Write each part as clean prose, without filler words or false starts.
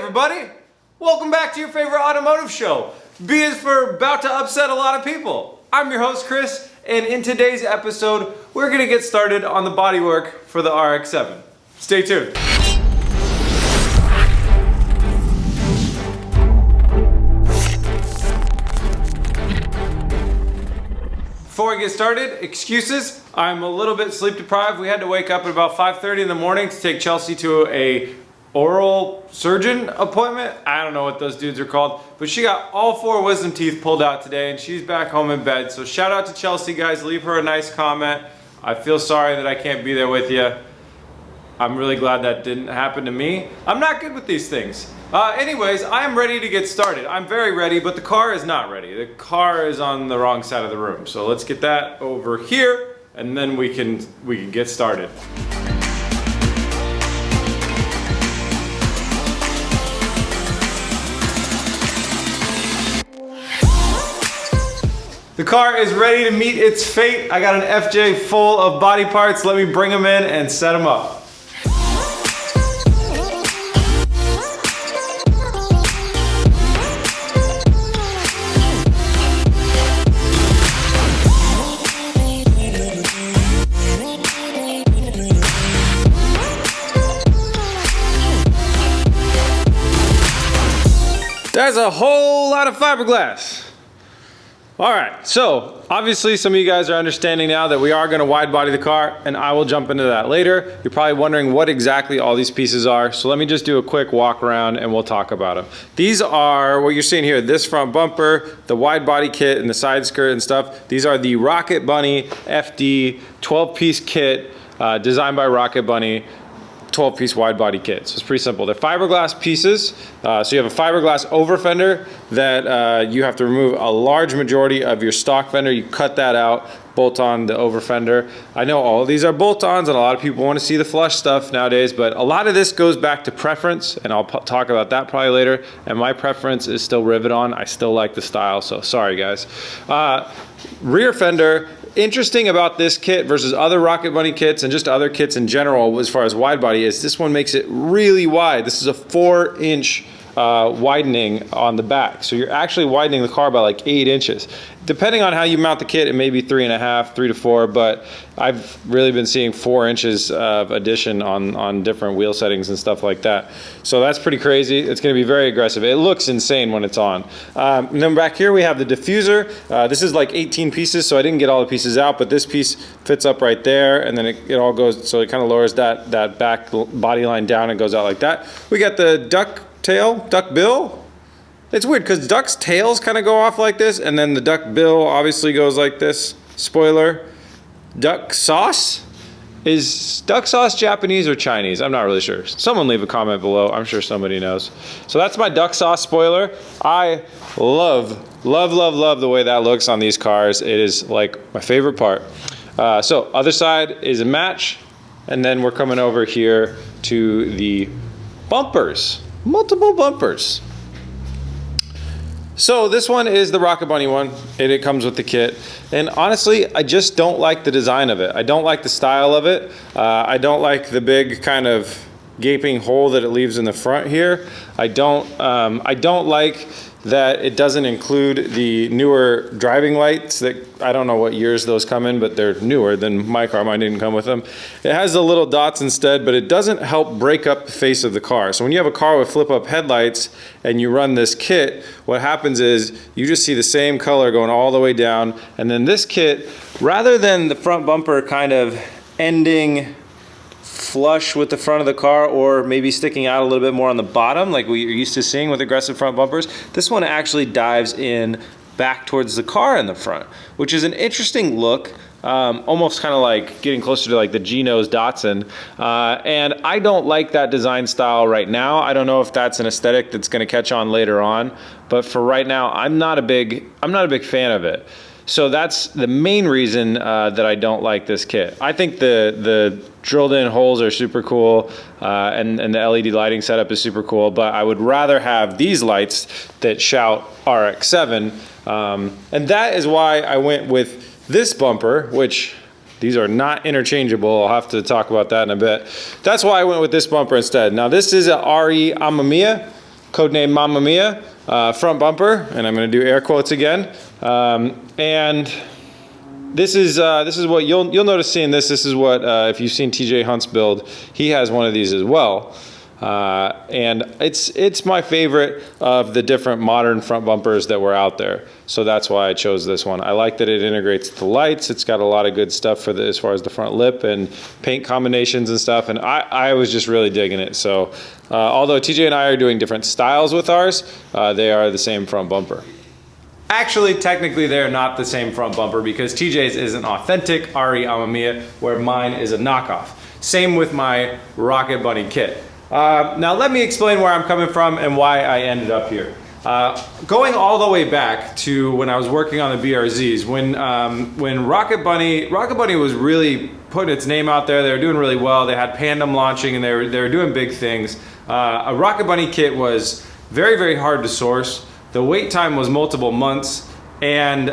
everybody! Welcome back to your favorite automotive show. B is for about to upset a lot of people. I'm your host Chris, and in today's episode, we're gonna get started on the bodywork for the RX7. Stay tuned. Before we get started, excuses. I'm a little bit sleep deprived. We had to wake up at about 5:30 in the morning to take Chelsea to a oral surgeon appointment. I don't know what those dudes are called, but she got all 4 wisdom teeth pulled out today and she's back home in bed. So shout out to Chelsea, guys. Leave her a nice comment. I feel sorry that I can't be there with you. I'm really glad that didn't happen to me. I'm not good with these things. Anyways, I am ready to get started. I'm very ready, but the car is not ready. The car is on the wrong side of the room. So let's get that over here and then we can get started. The car is ready to meet its fate. I got an FJ full of body parts. Let me bring them in and set them up. That's a whole lot of fiberglass. All right, so obviously some of you guys are understanding now that we are gonna wide body the car, and I will jump into that later. You're probably wondering what exactly all these pieces are, so let me just do a quick walk around and we'll talk about them. These are what you're seeing here, this front bumper, the wide body kit and the side skirt and stuff. These are the Rocket Bunny FD 12-piece kit designed by Rocket Bunny. 12-piece wide body kit. So it's pretty simple. They're fiberglass pieces. So you have a fiberglass over fender that you have to remove a large majority of your stock fender. You cut that out, bolt on the over fender. I know all of these are bolt-ons and a lot of people want to see the flush stuff nowadays, but a lot of this goes back to preference, and I'll talk about that probably later. And my preference is still rivet on. I still like the style, so sorry guys. Rear fender. Interesting about this kit versus other Rocket Bunny kits and just other kits in general as far as wide body is this one makes it really wide. This is a 4-inch widening on the back. So you're actually widening the car by like 8 inches. Depending on how you mount the kit, it may be 3.5, 3 to 4, but I've really been seeing 4 inches of addition on different wheel settings and stuff like that. So that's pretty crazy. It's gonna be very aggressive. It looks insane when it's on. And then back here we have the diffuser. This is like 18 pieces, so I didn't get all the pieces out, but this piece fits up right there, and then it all goes, so it kind of lowers that back body line down and goes out like that. We got the duck bill. It's weird because ducks' tails kind of go off like this, and then the duck bill obviously goes like this. Spoiler. Duck sauce? Is duck sauce Japanese or Chinese? I'm not really sure. Someone leave a comment below. I'm sure somebody knows. So that's my duck sauce spoiler. I love the way that looks on these cars. It is like my favorite part. So other side is a match, and then we're coming over here to the bumpers. Multiple bumpers. So this one is the Rocket Bunny one, and it comes with the kit. And honestly, I just don't like the design of it. I don't like the style of it. I don't like the big kind of gaping hole that it leaves in the front here. I don't like that it doesn't include the newer driving lights that I don't know what years those come in, but they're newer than my car. Mine didn't come with them. It has the little dots instead, but it doesn't help break up the face of the car. So when you have a car with flip-up headlights and you run this kit, what happens is you just see the same color going all the way down. And then this kit, rather than the front bumper kind of ending flush with the front of the car or maybe sticking out a little bit more on the bottom like we're used to seeing with aggressive front bumpers, this one actually dives in back towards the car in the front, which is an interesting look. Almost kind of like getting closer to like the Geno's Datsun. And I don't like that design style right now. I don't know if that's an aesthetic that's gonna catch on later on, but for right now, I'm not a big fan of it. So that's the main reason that I don't like this kit. I think the drilled in holes are super cool and the LED lighting setup is super cool, but I would rather have these lights that shout RX7. And that is why I went with this bumper, which these are not interchangeable. I'll have to talk about that in a bit. That's why I went with this bumper instead. Now this is a re-amemiya. codename Mamma Mia front bumper, and I'm going to do air quotes again. And this is what you'll notice seeing this. This is what if you've seen TJ Hunt's build, he has one of these as well. And it's my favorite of the different modern front bumpers that were out there. So that's why I chose this one. I like that it integrates the lights. It's got a lot of good stuff for as far as the front lip and paint combinations and stuff. And I was just really digging it. So although TJ and I are doing different styles with ours, they are the same front bumper. Actually, technically, they're not the same front bumper because TJ's is an authentic re-amemiya, where mine is a knockoff. Same with my Rocket Bunny kit. Now let me explain where I'm coming from and why I ended up here. Going all the way back to when I was working on the BRZs, when Rocket Bunny was really putting its name out there, they were doing really well. They had Pandem launching and they were doing big things. A Rocket Bunny kit was very, very hard to source. The wait time was multiple months, and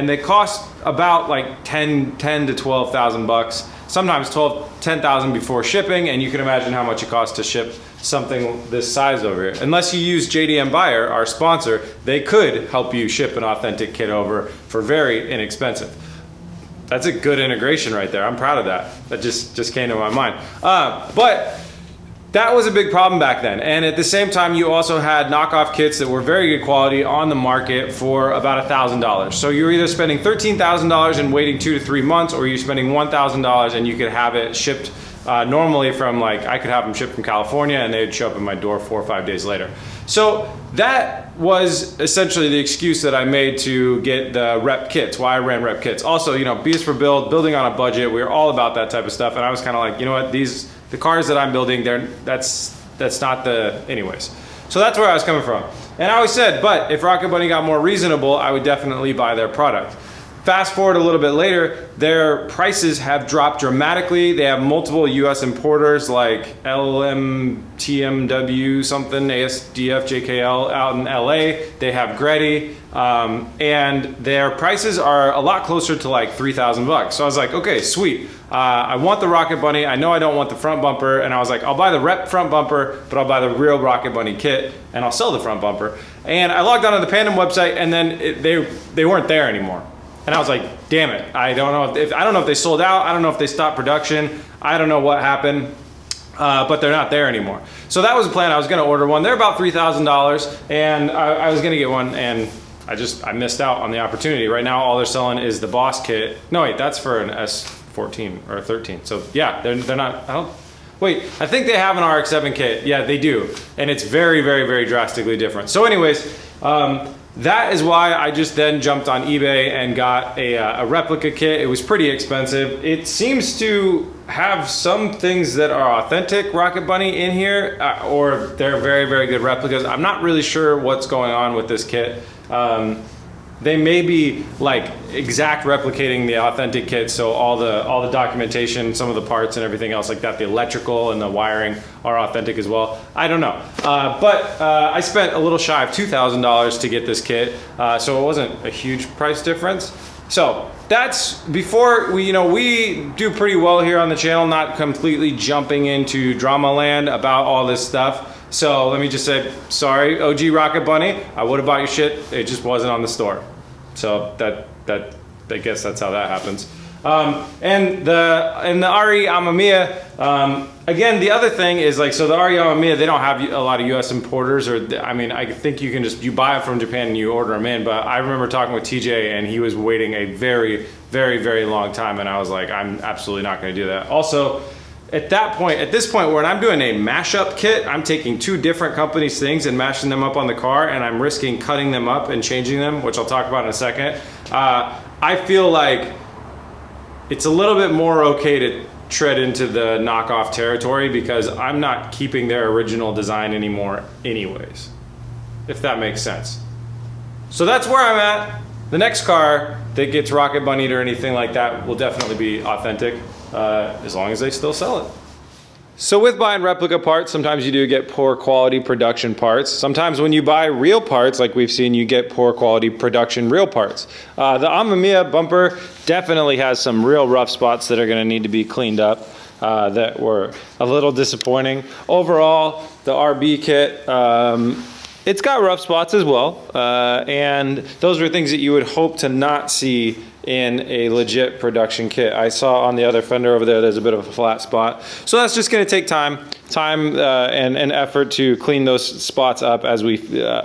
they cost about like 10 to 12,000 bucks. Sometimes 10,000 before shipping, and you can imagine how much it costs to ship something this size over here. Unless you use JDM Buyer, our sponsor, they could help you ship an authentic kit over for very inexpensive. That's a good integration right there. I'm proud of that. That just came to my mind. But that was a big problem back then. And at the same time, you also had knockoff kits that were very good quality on the market for about $1,000. So you're either spending $13,000 and waiting 2 to 3 months, or you're spending $1,000 and you could have it shipped normally from, like, I could have them shipped from California and they'd show up at my door 4 or 5 days later. So that was essentially the excuse that I made to get the rep kits, why I ran rep kits. Also, you know, B is for building on a budget. We were all about that type of stuff. And I was kind of like, you know what, the cars that I'm building, that's not the, anyways. So that's where I was coming from. And I always said, but if Rocket Bunny got more reasonable, I would definitely buy their product. Fast forward a little bit later, their prices have dropped dramatically. They have multiple US importers like LMTMW something, ASDF, JKL out in LA. They have Gretty, and their prices are a lot closer to like 3,000 bucks. So I was like, okay, sweet. I want the Rocket Bunny. I know I don't want the front bumper. And I was like, I'll buy the rep front bumper, but I'll buy the real Rocket Bunny kit and I'll sell the front bumper. And I logged onto the Pandem website, and then they weren't there anymore. And I was like, damn it. I don't know if they sold out. I don't know if they stopped production. I don't know what happened. But they're not there anymore. So that was the plan. I was gonna order one. They're about $3,000, and I was gonna get one, and I missed out on the opportunity. Right now, all they're selling is the Boss kit. No, wait, that's for an S14 or a 13. So yeah, they're not, wait, I think they have an RX7 kit. Yeah, they do. And it's very, very, very drastically different. So anyways, that is why I just then jumped on eBay and got a replica kit. It was pretty expensive. It seems to have some things that are authentic Rocket Bunny in here, or they're very, very good replicas. I'm not really sure what's going on with this kit. They may be like exact replicating the authentic kit, so all the documentation, some of the parts and everything else like that, the electrical and the wiring are authentic as well. I don't know, but I spent a little shy of $2,000 to get this kit, so it wasn't a huge price difference. So that's before we do pretty well here on the channel, not completely jumping into drama land about all this stuff. So let me just say, sorry, OG Rocket Bunny, I would have bought your shit, it just wasn't on the store. So I guess that's how that happens. And the re-amemiya, again, the other thing is like, so the re-amemiya, they don't have a lot of US importers, or I mean, I think you can you buy it from Japan and you order them in, but I remember talking with TJ and he was waiting a very, very, very long time, and I was like, I'm absolutely not gonna do that. Also, at this point when I'm doing a mashup kit, I'm taking two different companies' things and mashing them up on the car, and I'm risking cutting them up and changing them, which I'll talk about in a second. I feel like it's a little bit more okay to tread into the knockoff territory because I'm not keeping their original design anymore anyways, if that makes sense. So that's where I'm at. The next car that gets Rocket Bunny'd or anything like that will definitely be authentic. As long as they still sell it. So with buying replica parts, sometimes you do get poor quality production parts. Sometimes when you buy real parts, like we've seen, you get poor quality production real parts. The amemiya bumper definitely has some real rough spots that are gonna need to be cleaned up. That were a little disappointing. Overall, the RB kit. It's got rough spots as well, and those are things that you would hope to not see in a legit production kit. I saw on the other Fender over there's a bit of a flat spot. So that's just gonna take time and effort to clean those spots up as we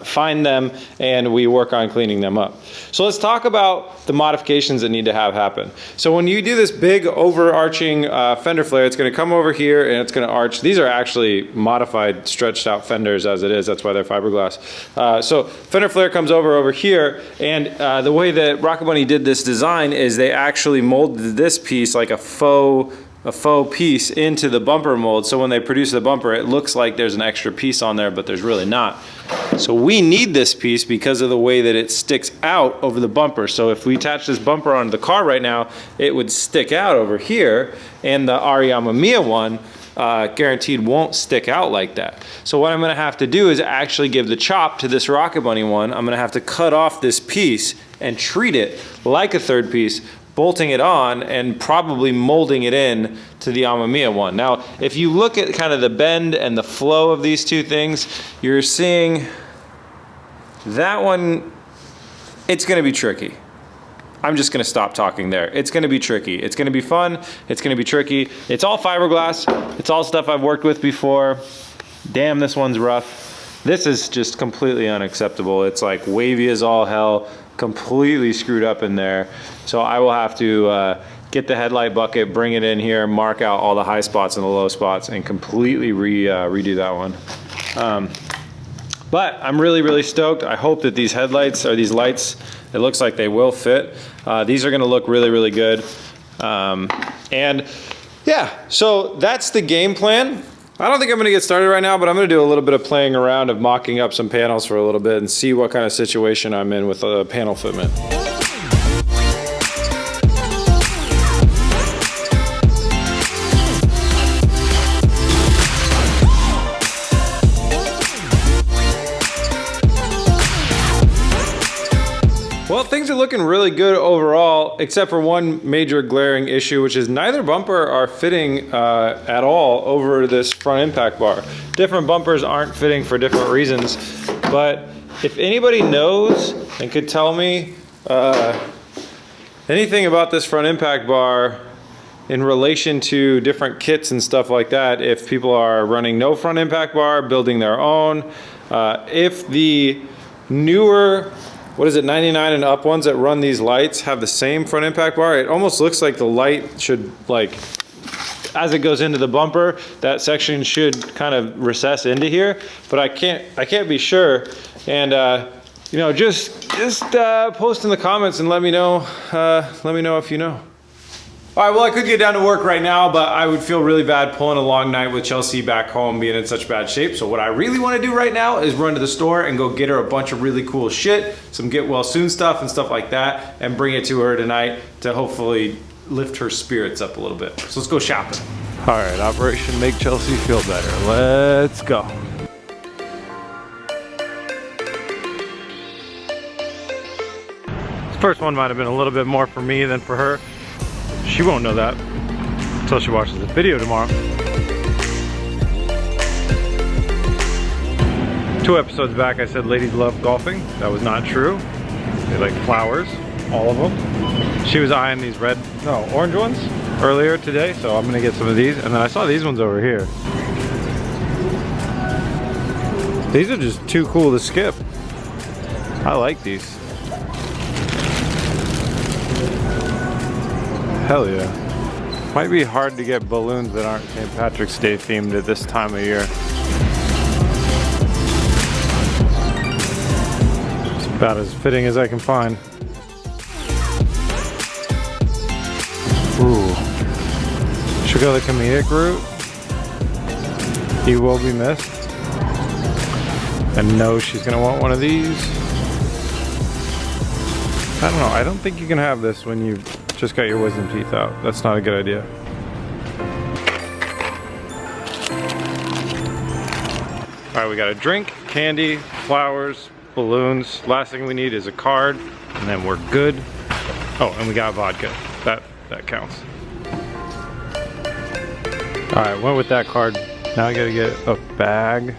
find them and we work on cleaning them up. So let's talk about the modifications that need to happen. So when you do this big overarching fender flare, it's gonna come over here and it's gonna arch. These are actually modified, stretched out fenders as it is. That's why they're fiberglass. So fender flare comes over here, and the way that Rocket Bunny did this design is they actually molded this piece like a faux piece into the bumper mold. So when they produce the bumper, it looks like there's an extra piece on there, but there's really not. So we need this piece because of the way that it sticks out over the bumper. So if we attach this bumper onto the car right now, it would stick out over here, and the re-amemiya one guaranteed won't stick out like that. So what I'm gonna have to do is actually give the chop to this Rocket Bunny one. I'm gonna have to cut off this piece and treat it like a third piece, bolting it on and probably molding it in to the Amemiya one. Now, if you look at kind of the bend and the flow of these two things, you're seeing that one, it's gonna be tricky. I'm just gonna stop talking there. It's gonna be tricky. It's gonna be fun, it's gonna be tricky. It's all fiberglass, it's all stuff I've worked with before. Damn, this one's rough. This is just completely unacceptable. It's like wavy as all hell, completely screwed up in there. So I will have to get the headlight bucket, bring it in here, mark out all the high spots and the low spots, and completely redo that one. But I'm really stoked. I hope that these headlights or these lights, it looks like they will fit. These are gonna look really good. And yeah, so that's the game plan. I don't think I'm gonna get started right now, but I'm gonna do a little bit of playing around of mocking up some panels for a little bit and see what kind of situation I'm in with panel fitment. Well, things are looking really good overall, except for one major glaring issue, which is neither bumper are fitting at all over this front impact bar. Different bumpers aren't fitting for different reasons, but if anybody knows and could tell me anything about this front impact bar in relation to different kits and stuff like that, if people are running no front impact bar, building their own, if the newer, what is it, 99 and up ones that run these lights have the same front impact bar, it almost looks like the light should, like, as it goes into the bumper, that section should kind of recess into here, but I can't be sure. And you know, just post in the comments and let me know if you know. All right, well, I could get down to work right now, but I would feel really bad pulling a long night with Chelsea back home being in such bad shape. So what I really want to do right now is run to the store and go get her a bunch of really cool shit, some get well soon stuff and stuff like that, and bring it to her tonight to hopefully lift her spirits up a little bit. So let's go shopping. All right, Operation Make Chelsea Feel Better. Let's go. This first one might have been a little bit more for me than for her. She won't know that until she watches the video tomorrow. 2 episodes back I said ladies love golfing. That was not true. They like flowers, all of them. She was eyeing these orange ones earlier today, so I'm gonna get some of these. And then I saw these ones over here. These are just too cool to skip. I like these. Hell yeah. Might be hard to get balloons that aren't St. Patrick's Day themed at this time of year. It's about as fitting as I can find. Ooh. Should go the comedic route. He will be missed. And no, she's gonna want one of these. I don't know, I don't think you can have this when you've just got your wisdom teeth out. That's not a good idea. All right, we got a drink, candy, flowers, balloons. Last thing we need is a card, and then we're good. Oh, and we got vodka. That counts. All right, went with that card. Now I gotta get a bag.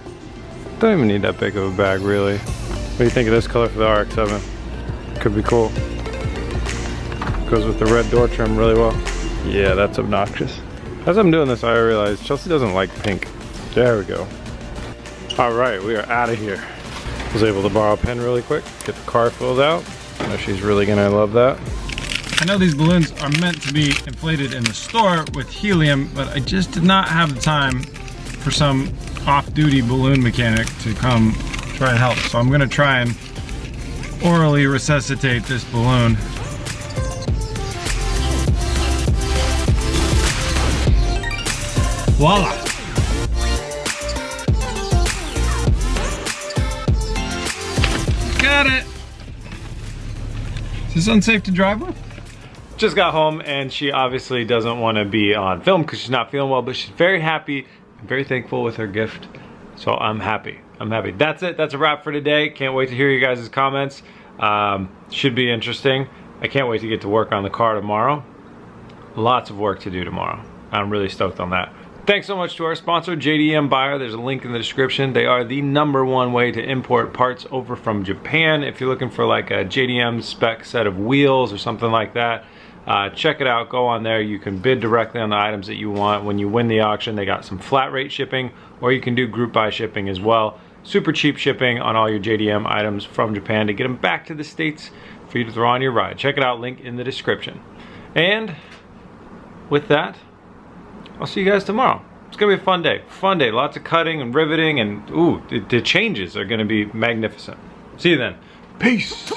Don't even need that big of a bag, really. What do you think of this color for the RX7? Could be cool. Goes with the red door trim really well. Yeah, that's obnoxious. As I'm doing this, I realize Chelsea doesn't like pink. There we go. All right, we are out of here. Was able to borrow a pen really quick, get the car filled out. I know she's really gonna love that. I know these balloons are meant to be inflated in the store with helium, but I just did not have the time for some off-duty balloon mechanic to come try and help. So I'm gonna try and orally resuscitate this balloon. Voila! Got it! Is this unsafe to drive with? Just got home and she obviously doesn't want to be on film because she's not feeling well, but she's very happy and very thankful with her gift. So I'm happy. I'm happy. That's it. That's a wrap for today. Can't wait to hear you guys' comments. Should be interesting. I can't wait to get to work on the car tomorrow. Lots of work to do tomorrow. I'm really stoked on that. Thanks so much to our sponsor, JDM Buyer. There's a link in the description. They are the #1 way to import parts over from Japan. If you're looking for like a JDM spec set of wheels or something like that, check it out. Go on there. You can bid directly on the items that you want. When you win the auction, they got some flat rate shipping, or you can do group buy shipping as well. Super cheap shipping on all your JDM items from Japan to get them back to the States for you to throw on your ride. Check it out, link in the description. And with that, I'll see you guys tomorrow. It's gonna be a fun day. Fun day. Lots of cutting and riveting, and ooh, the changes are gonna be magnificent. See you then. Peace.